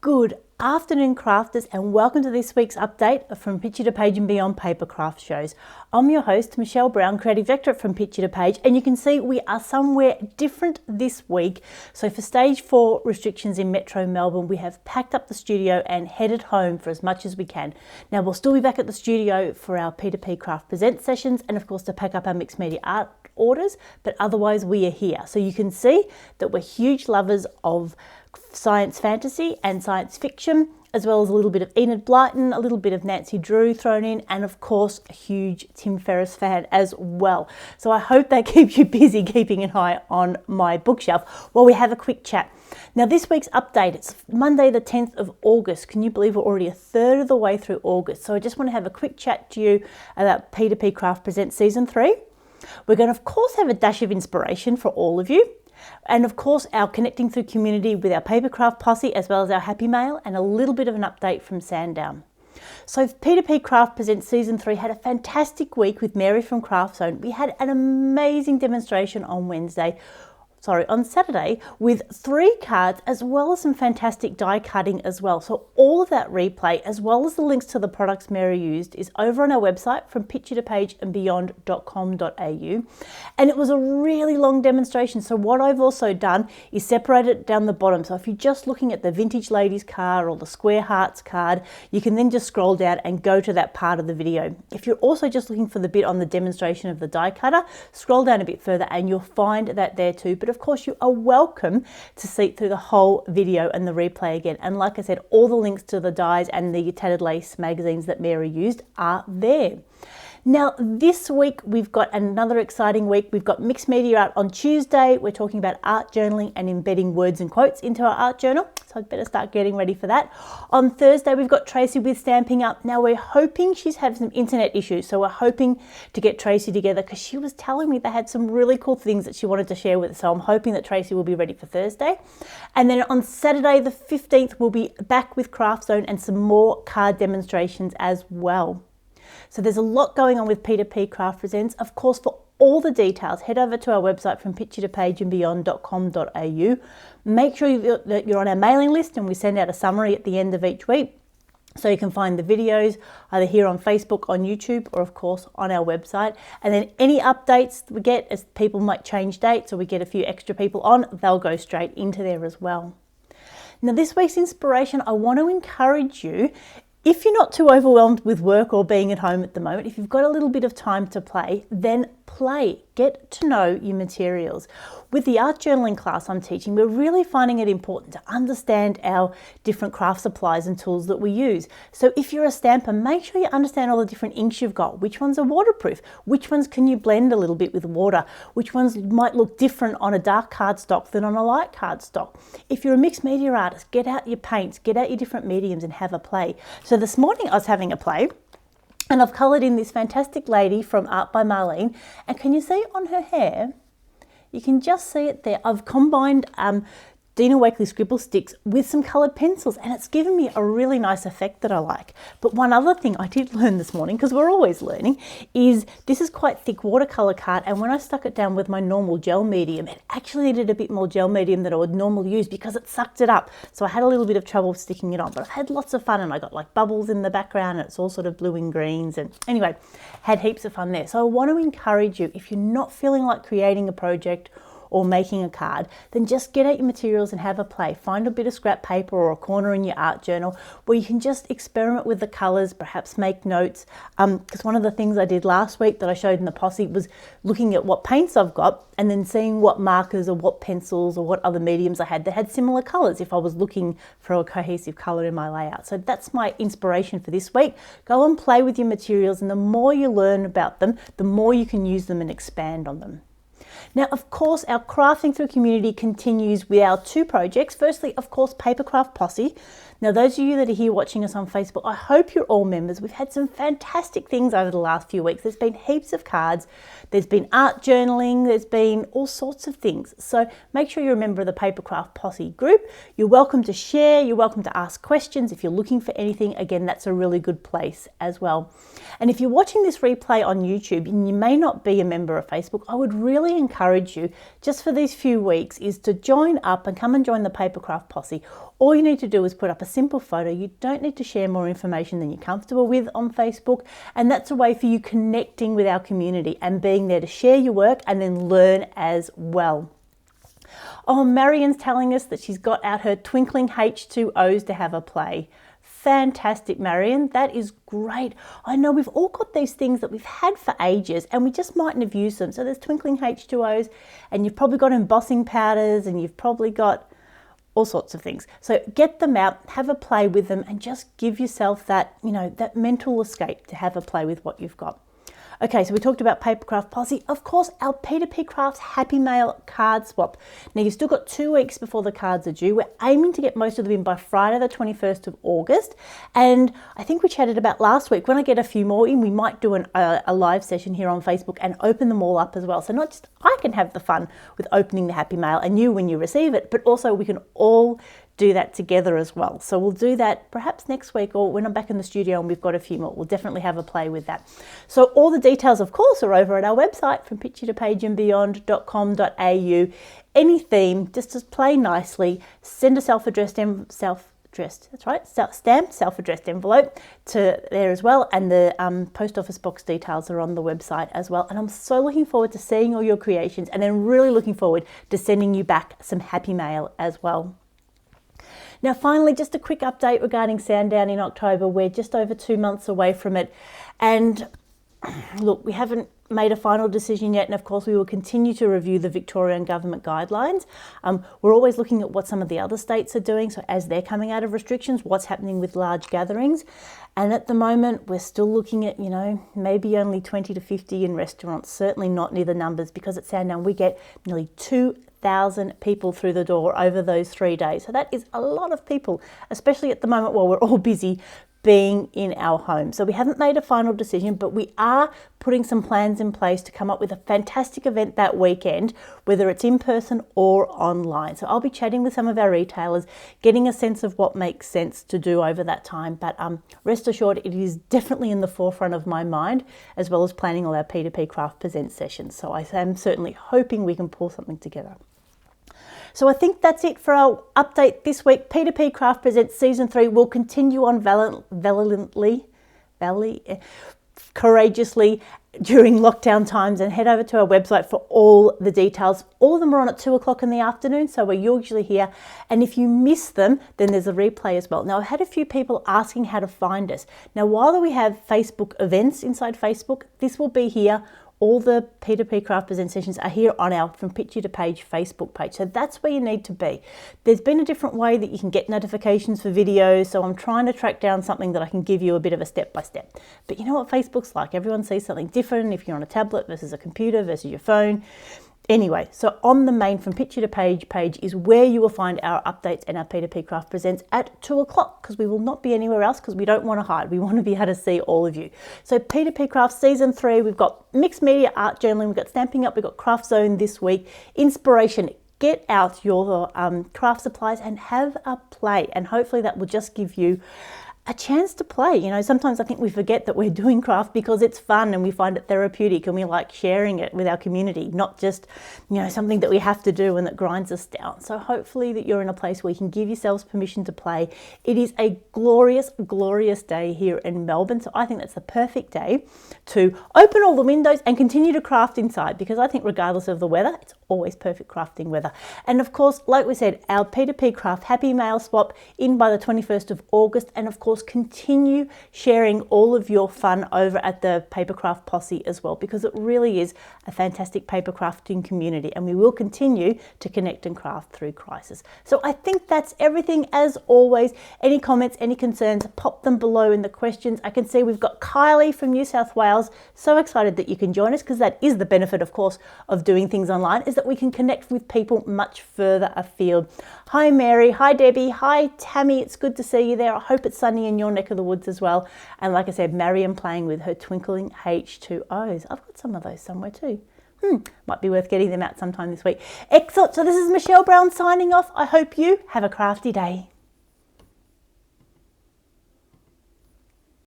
Good afternoon, crafters, and welcome to this week's update from Picture to Page and Beyond Papercraft shows. I'm your host, Michelle Brown, Creative Director from Picture to Page, and you can see we are somewhere different this week. So for stage 4 restrictions in Metro Melbourne, we have packed up the studio and headed home for as much as we can. Now we'll still be back at the studio for our P2PCrafts Presents sessions and of course to pack up our mixed media art orders, but otherwise we are here. So you can see that we're huge lovers of science fantasy and science fiction, as well as a little bit of Enid Blyton, a little bit of Nancy Drew thrown in, and of course a huge Tim Ferriss fan as well. So I hope that keeps you busy keeping an eye on my bookshelf while we have a quick chat. Now this week's update, it's Monday the 10th of August. Can you believe we're already a third of the way through August? So I just want to have a quick chat to you about P2PCrafts Presents Season 3. We're going to of course have a dash of inspiration for all of you. And of course, our connecting through community with our Papercraft Posse, as well as our Happy Mail, and a little bit of an update from Sandown. So P2PCrafts Presents Season 3 had a fantastic week with Mary from Craft Zone. We had an amazing demonstration on Saturday with 3 cards, as well as some fantastic die cutting as well. So all of that replay, as well as the links to the products Mary used, is over on our website from picturetopageandbeyond.com.au. And it was a really long demonstration. So what I've also done is separate it down the bottom. So if you're just looking at the Vintage Ladies card or the Square Hearts card, you can then just scroll down and go to that part of the video. If you're also just looking for the bit on the demonstration of the die cutter, scroll down a bit further and you'll find that there too. But of course, you are welcome to see through the whole video and the replay again. And like I said, all the links to the dies and the Tattered Lace magazines that Mary used are there. Now, this week, we've got another exciting week. We've got mixed media art on Tuesday. We're talking about art journaling and embedding words and quotes into our art journal. So I'd better start getting ready for that. On Thursday, we've got Tracy with Stamping Up. Now, we're hoping she's had some internet issues. So we're hoping to get Tracy together because she was telling me they had some really cool things that she wanted to share with us. So I'm hoping that Tracy will be ready for Thursday. And then on Saturday, the 15th, we'll be back with Craft Zone and some more card demonstrations as well. So there's a lot going on with P2PCrafts Presents. Of course, for all the details, head over to our website from picturetopageandbeyond.com.au. Make sure that you're on our mailing list and we send out a summary at the end of each week. So you can find the videos either here on Facebook, on YouTube, or of course on our website. And then any updates we get as people might change dates or we get a few extra people on, they'll go straight into there as well. Now this week's inspiration, I want to encourage you, if you're not too overwhelmed with work or being at home at the moment, if you've got a little bit of time to play, then play. Get to know your materials. With the art journaling class I'm teaching, we're really finding it important to understand our different craft supplies and tools that we use. So if you're a stamper, make sure you understand all the different inks you've got. Which ones are waterproof? Which ones can you blend a little bit with water? Which ones might look different on a dark cardstock than on a light cardstock? If you're a mixed media artist, get out your paints, get out your different mediums and have a play. So this morning I was having a play. And I've coloured in this fantastic lady from Art by Marlene. And can you see on her hair? You can just see it there. I've combined Dina Wakley scribble sticks with some coloured pencils and it's given me a really nice effect that I like. But one other thing I did learn this morning, because we're always learning, is this is quite thick watercolour card, and when I stuck it down with my normal gel medium, it actually needed a bit more gel medium than I would normally use because it sucked it up. So I had a little bit of trouble sticking it on, but I had lots of fun and I got like bubbles in the background and it's all sort of blue and greens, and anyway, had heaps of fun there. So I want to encourage you, if you're not feeling like creating a project or making a card, then just get out your materials and have a play. Find a bit of scrap paper or a corner in your art journal where you can just experiment with the colours, perhaps make notes. Because one of the things I did last week that I showed in the posse was looking at what paints I've got and then seeing what markers or what pencils or what other mediums I had that had similar colours if I was looking for a cohesive colour in my layout. So that's my inspiration for this week. Go and play with your materials, and the more you learn about them, the more you can use them and expand on them. Now, of course, our crafting through community continues with our 2 projects. Firstly, of course, Papercraft Posse. Now, those of you that are here watching us on Facebook, I hope you're all members. We've had some fantastic things over the last few weeks. There's been heaps of cards. There's been art journaling. There's been all sorts of things. So make sure you're a member of the Papercraft Posse group. You're welcome to share. You're welcome to ask questions. If you're looking for anything, again, that's a really good place as well. And if you're watching this replay on YouTube and you may not be a member of Facebook, I would really encourage encourage you just for these few weeks is to join up and come and join the Papercraft Posse. All you need to do is put up a simple photo. You don't need to share more information than you're comfortable with on Facebook. And that's a way for you connecting with our community and being there to share your work and then learn as well. Oh, Marion's telling us that she's got out her twinkling H2Os to have a play. Fantastic, Marion. That is great. I know we've all got these things that we've had for ages and we just mightn't have used them. So there's twinkling H2Os and you've probably got embossing powders and you've probably got all sorts of things. So get them out, have a play with them and just give yourself that, that mental escape to have a play with what you've got. Okay, so we talked about Papercraft Posse. Of course, our P2PCrafts Happy Mail card swap. Now, you've still got 2 weeks before the cards are due. We're aiming to get most of them in by Friday, the 21st of August. And I think we chatted about last week, when I get a few more in, we might do a live session here on Facebook and open them all up as well. So not just I can have the fun with opening the Happy Mail and you when you receive it, but also we can all do that together as well. So we'll do that perhaps next week or when I'm back in the studio and we've got a few more. We'll definitely have a play with that. So all the details, of course, are over at our website from picture2pageandbeyond.com.au. Any theme, just to play nicely, send a self-addressed, that's right, stamped self-addressed envelope to there as well. And the post office box details are on the website as well. And I'm so looking forward to seeing all your creations and then really looking forward to sending you back some happy mail as well. Now, finally, just a quick update regarding Sandown in October. We're just over 2 months away from it. And look, we haven't made a final decision yet. And of course, we will continue to review the Victorian government guidelines. We're always looking at what some of the other states are doing. So as they're coming out of restrictions, what's happening with large gatherings. And at the moment, we're still looking at, maybe only 20 to 50 in restaurants, certainly not near the numbers, because at Sandown, we get nearly 2,000 people through the door over those 3 days. So that is a lot of people, especially at the moment while we're all busy being in our home. So we haven't made a final decision, but we are putting some plans in place to come up with a fantastic event that weekend, whether it's in person or online. So I'll be chatting with some of our retailers, getting a sense of what makes sense to do over that time. But rest assured, it is definitely in the forefront of my mind, as well as planning all our P2PCrafts Presents sessions. So I am certainly hoping we can pull something together. So I think that's it for our update this week. P2PCrafts Presents Season 3 will continue on courageously during lockdown times, and head over to our website for all the details. All of them are on at 2 o'clock in the afternoon, so we're usually here. And if you miss them, then there's a replay as well. Now, I've had a few people asking how to find us. Now, while we have Facebook events inside Facebook, this will be here. All the P2PCrafts Present sessions are here on our From Picture to Page Facebook page. So that's where you need to be. There's been a different way that you can get notifications for videos. So I'm trying to track down something that I can give you a bit of a step-by-step. But you know what Facebook's like. Everyone sees something different if you're on a tablet versus a computer versus your phone. Anyway, so on the main From Picture to Page page is where you will find our updates and our P2PCrafts Presents at 2 o'clock, because we will not be anywhere else, because we don't want to hide. We want to be able to see all of you. So P2PCrafts Season 3, we've got mixed media art journaling, we've got Stamping Up, we've got Craft Zone this week, inspiration. Get out your craft supplies and have a play, and hopefully that will just give you a chance to play. Sometimes I think we forget that we're doing craft because it's fun and we find it therapeutic and we like sharing it with our community, not just, something that we have to do and that grinds us down. So hopefully that you're in a place where you can give yourselves permission to play. It is a glorious, glorious day here in Melbourne. So I think that's the perfect day to open all the windows and continue to craft inside, because I think regardless of the weather, it's always perfect crafting weather. And of course, like we said, our P2PCraft Happy Mail swap in by the 21st of August. And of course, continue sharing all of your fun over at the Papercraft Posse as well, because it really is a fantastic paper crafting community, and we will continue to connect and craft through crisis. So I think that's everything. As always, any comments, any concerns, pop them below in the questions. I can see we've got Kylie from New South Wales. So excited that you can join us, because that is the benefit, of course, of doing things online, is that we can connect with people much further afield. Hi Mary, hi Debbie, hi Tammy, it's good to see you there. I hope it's sunny in your neck of the woods as well. And like I said, Marion playing with her twinkling H2Os. I've got some of those somewhere too. Might be worth getting them out sometime this week. Excellent. So this is Michelle Brown signing off. I hope you have a crafty day.